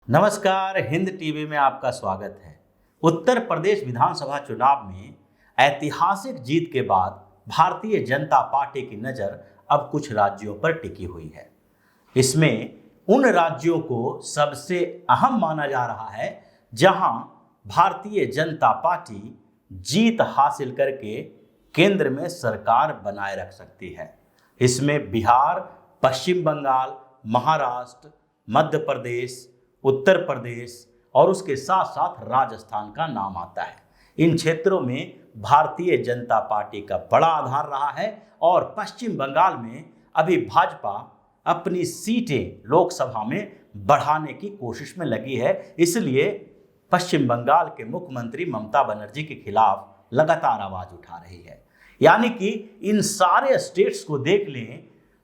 नमस्कार, हिंद टीवी में आपका स्वागत है। उत्तर प्रदेश विधानसभा चुनाव में ऐतिहासिक जीत के बाद भारतीय जनता पार्टी की नज़र अब कुछ राज्यों पर टिकी हुई है। इसमें उन राज्यों को सबसे अहम माना जा रहा है जहां भारतीय जनता पार्टी जीत हासिल करके केंद्र में सरकार बनाए रख सकती है। इसमें बिहार, पश्चिम बंगाल, महाराष्ट्र, मध्य प्रदेश, उत्तर प्रदेश और उसके साथ साथ राजस्थान का नाम आता है। इन क्षेत्रों में भारतीय जनता पार्टी का बड़ा आधार रहा है और पश्चिम बंगाल में अभी भाजपा अपनी सीटें लोकसभा में बढ़ाने की कोशिश में लगी है। इसलिए पश्चिम बंगाल के मुख्यमंत्री ममता बनर्जी के खिलाफ लगातार आवाज उठा रही है। यानी कि इन सारे स्टेट्स को देख लें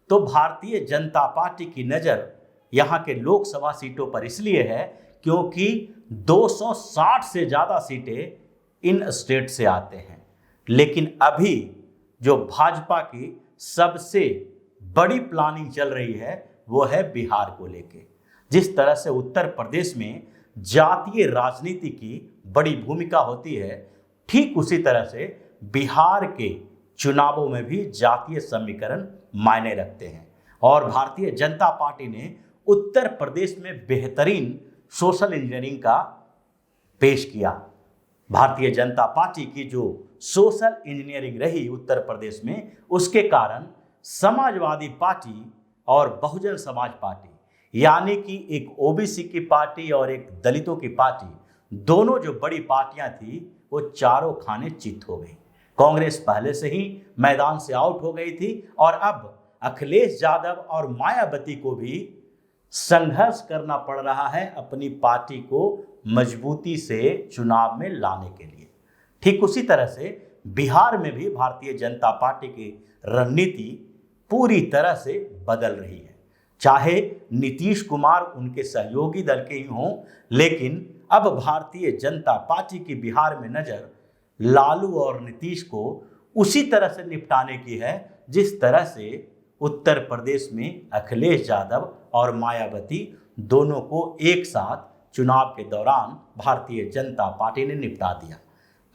तो भारतीय जनता पार्टी की नज़र यहाँ के लोकसभा सीटों पर इसलिए है क्योंकि 260 से ज़्यादा सीटें इन स्टेट से आते हैं। लेकिन अभी जो भाजपा की सबसे बड़ी प्लानिंग चल रही है वो है बिहार को लेके। जिस तरह से उत्तर प्रदेश में जातीय राजनीति की बड़ी भूमिका होती है, ठीक उसी तरह से बिहार के चुनावों में भी जातीय समीकरण मायने रखते हैं। और भारतीय जनता पार्टी ने उत्तर प्रदेश में बेहतरीन सोशल इंजीनियरिंग का पेश किया। भारतीय जनता पार्टी की जो सोशल इंजीनियरिंग रही उत्तर प्रदेश में, उसके कारण समाजवादी पार्टी और बहुजन समाज पार्टी, यानी कि एक ओबीसी की पार्टी और एक दलितों की पार्टी, दोनों जो बड़ी पार्टियां थी वो चारों खाने चित हो गई। कांग्रेस पहले से ही मैदान से आउट हो गई थी और अब अखिलेश यादव और मायावती को भी संघर्ष करना पड़ रहा है अपनी पार्टी को मजबूती से चुनाव में लाने के लिए। ठीक उसी तरह से बिहार में भी भारतीय जनता पार्टी की रणनीति पूरी तरह से बदल रही है। चाहे नीतीश कुमार उनके सहयोगी दल के ही हों, लेकिन अब भारतीय जनता पार्टी की बिहार में नज़र लालू और नीतीश को उसी तरह से निपटाने की है जिस तरह से उत्तर प्रदेश में अखिलेश यादव और मायावती दोनों को एक साथ चुनाव के दौरान भारतीय जनता पार्टी ने निपटा दिया।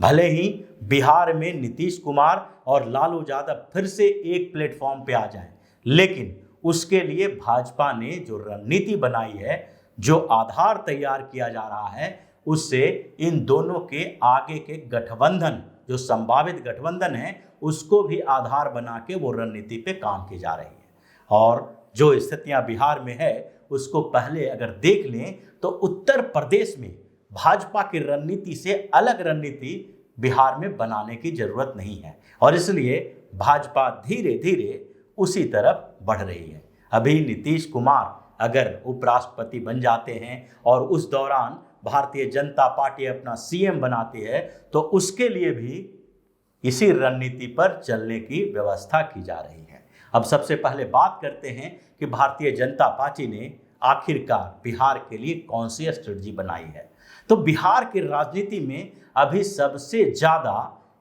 भले ही बिहार में नीतीश कुमार और लालू यादव फिर से एक प्लेटफॉर्म पे आ जाएं, लेकिन उसके लिए भाजपा ने जो रणनीति बनाई है, जो आधार तैयार किया जा रहा है, उससे इन दोनों के आगे के गठबंधन, जो संभावित गठबंधन है, उसको भी आधार बना के वो रणनीति पे काम की जा रही है। और जो स्थितियां बिहार में है उसको पहले अगर देख लें तो उत्तर प्रदेश में भाजपा की रणनीति से अलग रणनीति बिहार में बनाने की जरूरत नहीं है और इसलिए भाजपा धीरे धीरे उसी तरफ बढ़ रही है। अभी नीतीश कुमार अगर उपराष्ट्रपति बन जाते हैं और उस दौरान भारतीय जनता पार्टी अपना सीएम बनाती है तो उसके लिए भी इसी रणनीति पर चलने की व्यवस्था की जा रही है। अब सबसे पहले बात करते हैं कि भारतीय जनता पार्टी ने आखिरकार बिहार के लिए कौन सी स्ट्रेटजी बनाई है। तो बिहार की राजनीति में अभी सबसे ज़्यादा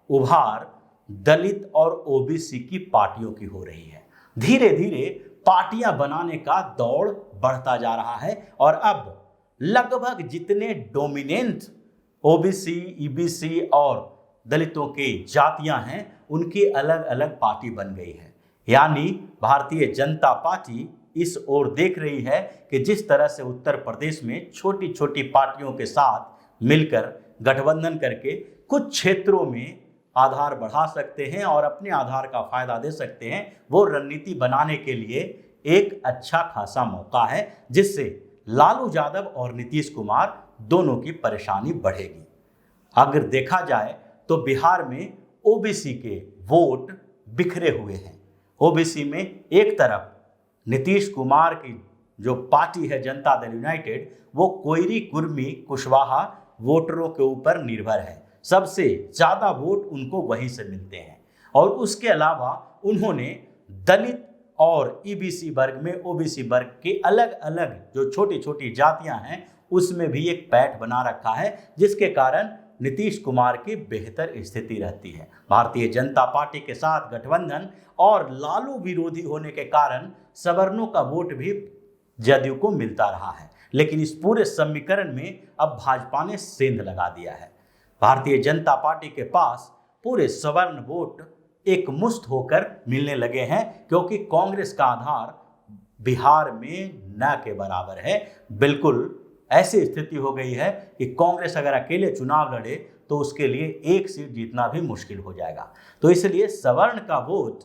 उभार दलित और ओबीसी की पार्टियों की हो रही है। धीरे धीरे पार्टियां बनाने का दौड़ बढ़ता जा रहा है और अब लगभग जितने डोमिनेंट ओबीसी, ईबीसी और दलितों की जातियां हैं, उनकी अलग अलग पार्टी बन गई है। यानी भारतीय जनता पार्टी इस ओर देख रही है कि जिस तरह से उत्तर प्रदेश में छोटी छोटी पार्टियों के साथ मिलकर गठबंधन करके कुछ क्षेत्रों में आधार बढ़ा सकते हैं और अपने आधार का फायदा दे सकते हैं, वो रणनीति बनाने के लिए एक अच्छा खासा मौका है जिससे लालू यादव और नीतीश कुमार दोनों की परेशानी बढ़ेगी। अगर देखा जाए तो बिहार में ओबीसी के वोट बिखरे हुए हैं। ओबीसी में एक तरफ नीतीश कुमार की जो पार्टी है जनता दल यूनाइटेड, वो कोयरी, कुर्मी, कुशवाहा वोटरों के ऊपर निर्भर है। सबसे ज़्यादा वोट उनको वहीं से मिलते हैं और उसके अलावा उन्होंने दलित और ईबीसी वर्ग में ओबीसी वर्ग के अलग अलग जो छोटी छोटी जातियां हैं उसमें भी एक पैठ बना रखा है, जिसके कारण नीतीश कुमार की बेहतर स्थिति रहती है। भारतीय जनता पार्टी के साथ गठबंधन और लालू विरोधी होने के कारण सवर्णों का वोट भी जदयू को मिलता रहा है। लेकिन इस पूरे समीकरण में अब भाजपा ने सेंध लगा दिया है। भारतीय जनता पार्टी के पास पूरे सवर्ण वोट एक मुश्त होकर मिलने लगे हैं, क्योंकि कांग्रेस का आधार बिहार में न के बराबर है। बिल्कुल ऐसी स्थिति हो गई है कि कांग्रेस अगर अकेले चुनाव लड़े तो उसके लिए एक सीट जीतना भी मुश्किल हो जाएगा। तो इसलिए सवर्ण का वोट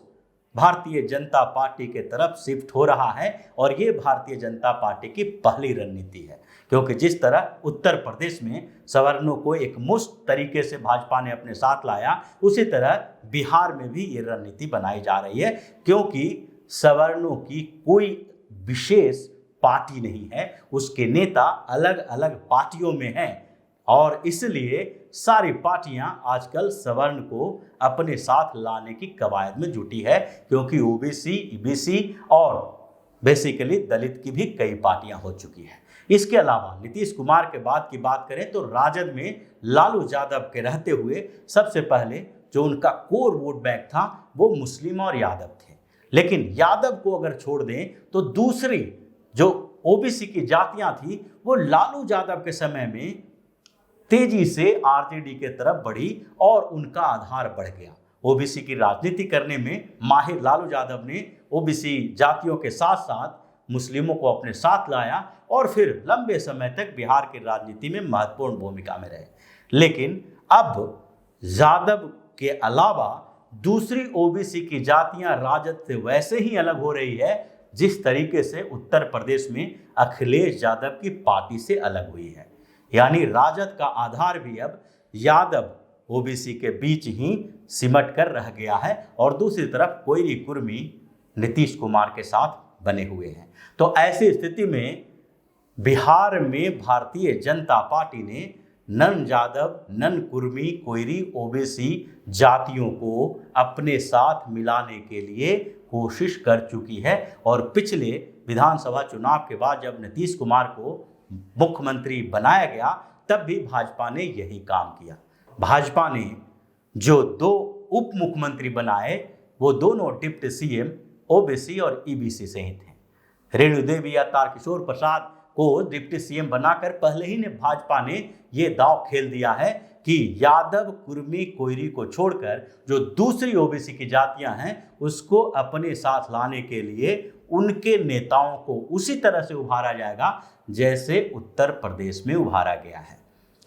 भारतीय जनता पार्टी के तरफ शिफ्ट हो रहा है, और ये भारतीय जनता पार्टी की पहली रणनीति है, क्योंकि जिस तरह उत्तर प्रदेश में सवर्णों को एक मुश्त तरीके से भाजपा ने अपने साथ लाया, उसी तरह बिहार में भी ये रणनीति बनाई जा रही है, क्योंकि सवर्णों की कोई विशेष पार्टी नहीं है, उसके नेता अलग अलग पार्टियों में हैं, और इसलिए सारी पार्टियां आजकल सवर्ण को अपने साथ लाने की कवायद में जुटी है, क्योंकि ओबीसी, ईबीसी और बेसिकली दलित की भी कई पार्टियां हो चुकी हैं। इसके अलावा नीतीश कुमार के बाद की बात करें तो राजद में लालू यादव के रहते हुए सबसे पहले जो उनका कोर वोट बैंक था वो मुस्लिम और यादव थे, लेकिन यादव को अगर छोड़ दें तो दूसरी जो ओबीसी की जातियां थी वो लालू यादव के समय में तेजी से आरजेडी के तरफ बढ़ी और उनका आधार बढ़ गया। ओबीसी की राजनीति करने में माहिर लालू यादव ने ओबीसी जातियों के साथ साथ मुस्लिमों को अपने साथ लाया और फिर लंबे समय तक बिहार की राजनीति में महत्वपूर्ण भूमिका में रहे। लेकिन अब यादव के अलावा दूसरी ओबीसी की जातियां राजद से वैसे ही अलग हो रही है जिस तरीके से उत्तर प्रदेश में अखिलेश यादव की पार्टी से अलग हुई है। यानी राजद का आधार भी अब यादव ओबीसी के बीच ही सिमट कर रह गया है, और दूसरी तरफ कोयरी कुर्मी नीतीश कुमार के साथ बने हुए हैं। तो ऐसी स्थिति में बिहार में भारतीय जनता पार्टी ने non Yadav, non Kurmi, Koeri, OBC जातियों को अपने साथ मिलाने के लिए कोशिश कर चुकी है, और पिछले विधानसभा चुनाव के बाद जब नीतीश कुमार को मुख्यमंत्री बनाया गया तब भी भाजपा ने यही काम किया। भाजपा ने जो दो उप मुख्यमंत्री बनाए वो दोनों डिप्टी सीएम ओबीसी और ईबीसी से ही थे। रेणु देवी या तारकिशोर प्रसाद को डिप्टी सीएम बनाकर पहले ही ने भाजपा ने ये दांव खेल दिया है कि यादव, कुर्मी, कोयरी को छोड़कर जो दूसरी ओबीसी की जातियां हैं उसको अपने साथ लाने के लिए उनके नेताओं को उसी तरह से उभारा जाएगा जैसे उत्तर प्रदेश में उभारा गया है।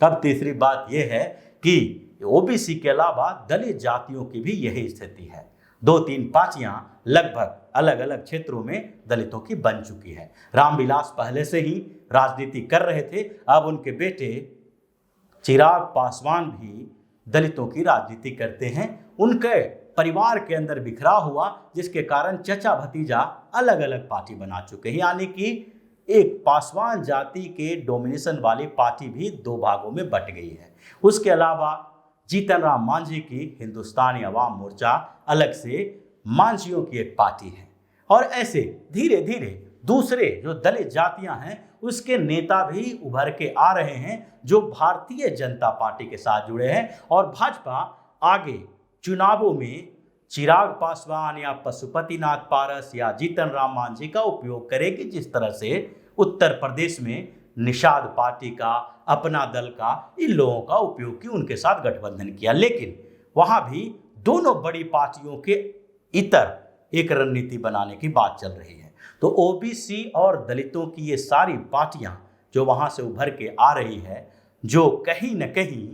अब तीसरी बात यह है कि ओबीसी के अलावा दलित जातियों की भी यही स्थिति है। 2-3 पार्टियां लगभग अलग अलग क्षेत्रों में दलितों की बन चुकी है। रामविलास पहले से ही राजनीति कर रहे थे, अब उनके बेटे चिराग पासवान भी दलितों की राजनीति करते हैं। उनके परिवार के अंदर बिखरा हुआ, जिसके कारण चचा भतीजा अलग अलग पार्टी बना चुके हैं, यानी कि एक पासवान जाति के डोमिनेशन वाली पार्टी भी 2 भागों में बट गई है। उसके अलावा जीतन राम मांझी की हिंदुस्तानी अवाम मोर्चा अलग से मांझियों की एक पार्टी है, और ऐसे धीरे धीरे दूसरे जो दलित जातियां हैं उसके नेता भी उभर के आ रहे हैं जो भारतीय जनता पार्टी के साथ जुड़े हैं, और भाजपा आगे चुनावों में चिराग पासवान या पशुपतिनाथ पारस या जीतन राम मांझी का उपयोग करेगी, जिस तरह से उत्तर प्रदेश में निषाद पार्टी का, अपना दल का, इन लोगों का उपयोग की उनके साथ गठबंधन किया। लेकिन वहां भी दोनों बड़ी पार्टियों के इतर एक रणनीति बनाने की बात चल रही है। तो ओबीसी और दलितों की ये सारी पार्टियां जो वहां से उभर के आ रही है, जो कहीं न कहीं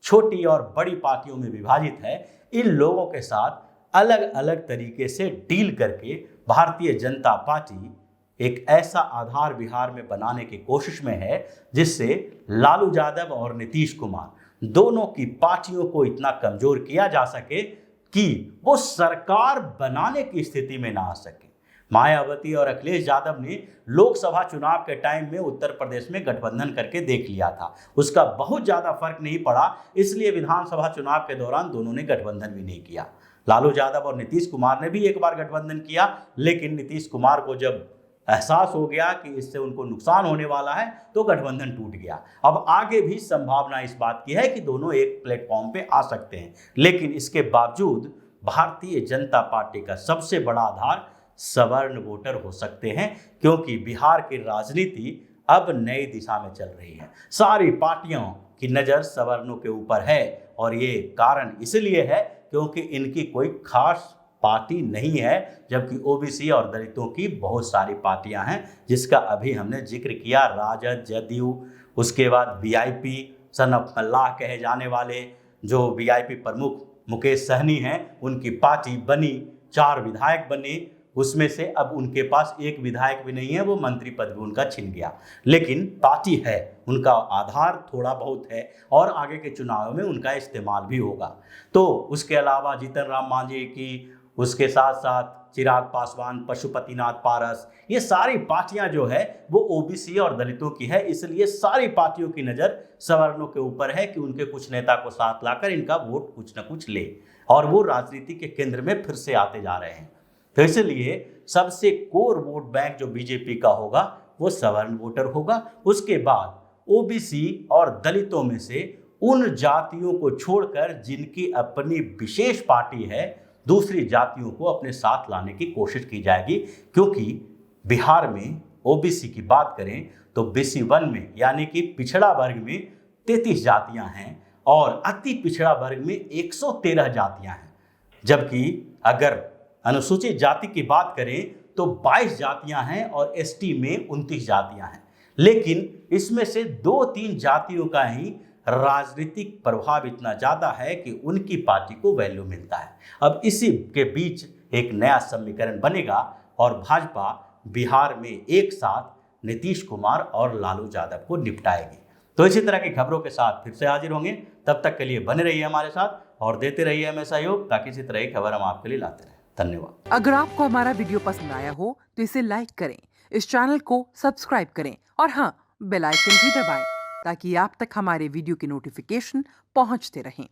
छोटी और बड़ी पार्टियों में विभाजित है, इन लोगों के साथ अलग अलग तरीके से डील करके भारतीय जनता पार्टी एक ऐसा आधार बिहार में बनाने की कोशिश में है जिससे लालू यादव और नीतीश कुमार दोनों की पार्टियों को इतना कमजोर किया जा सके कि वो सरकार बनाने की स्थिति में ना आ सके। मायावती और अखिलेश यादव ने लोकसभा चुनाव के टाइम में उत्तर प्रदेश में गठबंधन करके देख लिया था, उसका बहुत ज़्यादा फर्क नहीं पड़ा, इसलिए विधानसभा चुनाव के दौरान दोनों ने गठबंधन भी नहीं किया। लालू यादव और नीतीश कुमार ने भी एक बार गठबंधन किया, लेकिन नीतीश कुमार को जब एहसास हो गया कि इससे उनको नुकसान होने वाला है तो गठबंधन टूट गया। अब आगे भी संभावना इस बात की है कि दोनों एक प्लेटफॉर्म पे आ सकते हैं, लेकिन इसके बावजूद भारतीय जनता पार्टी का सबसे बड़ा आधार सवर्ण वोटर हो सकते हैं, क्योंकि बिहार की राजनीति अब नई दिशा में चल रही है। सारी पार्टियों की नज़र सवर्णों के ऊपर है और ये कारण इसलिए है क्योंकि इनकी कोई खास पार्टी नहीं है, जबकि ओबीसी और दलितों की बहुत सारी पार्टियां हैं, जिसका अभी हमने जिक्र किया। राजद, जदयू, उसके बाद वीआईपी, सन ऑफ अल्लाह कहे जाने वाले जो वीआईपी प्रमुख मुकेश सहनी हैं, उनकी पार्टी बनी, 4 विधायक बने, उसमें से अब उनके पास एक विधायक भी नहीं है, वो मंत्री पद भी उनका छिन गया। लेकिन पार्टी है, उनका आधार थोड़ा बहुत है और आगे के चुनाव में उनका इस्तेमाल भी होगा। तो उसके अलावा जीतन राम मांझी की, उसके साथ साथ चिराग पासवान, पशुपतिनाथ पारस, ये सारी पार्टियां जो है वो ओबीसी और दलितों की है। इसलिए सारी पार्टियों की नज़र सवर्णों के ऊपर है कि उनके कुछ नेता को साथ लाकर इनका वोट कुछ न कुछ ले, और वो राजनीति के केंद्र में फिर से आते जा रहे हैं। तो इसलिए सबसे कोर वोट बैंक जो बीजेपी का होगा वो सवर्ण वोटर होगा। उसके बाद ओबीसी और दलितों में से उन जातियों को छोड़कर जिनकी अपनी विशेष पार्टी है, दूसरी जातियों को अपने साथ लाने की कोशिश की जाएगी। क्योंकि बिहार में ओबीसी की बात करें तो BC1 में यानी कि पिछड़ा वर्ग में 33 जातियां हैं और अति पिछड़ा वर्ग में 113 जातियां हैं, जबकि अगर अनुसूचित जाति की बात करें तो 22 जातियां हैं और एसटी में 29 जातियां हैं। लेकिन इसमें से 2-3 जातियों का ही राजनीतिक प्रभाव इतना ज़्यादा है कि उनकी पार्टी को वैल्यू मिलता है। अब इसी के बीच एक नया समीकरण बनेगा और भाजपा बिहार में एक साथ नीतीश कुमार और लालू यादव को निपटाएगी। तो इसी तरह की खबरों के साथ फिर से हाजिर होंगे। तब तक के लिए बने रहिए हमारे साथ और देते रहिए हमें सहयोग, ताकि इसी तरह की खबर हम आपके लिए लाते रहें। धन्यवाद। अगर आपको हमारा वीडियो पसंद आया हो तो इसे लाइक करें, इस चैनल को सब्सक्राइब करें और हाँ, बेल आइकन भी दबाएं ताकि आप तक हमारे वीडियो की नोटिफिकेशन पहुंचते रहें।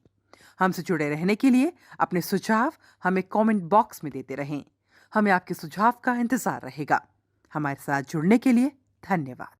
हमसे जुड़े रहने के लिए अपने सुझाव हमें कमेंट बॉक्स में देते रहें। हमें आपके सुझाव का इंतजार रहेगा। हमारे साथ जुड़ने के लिए धन्यवाद।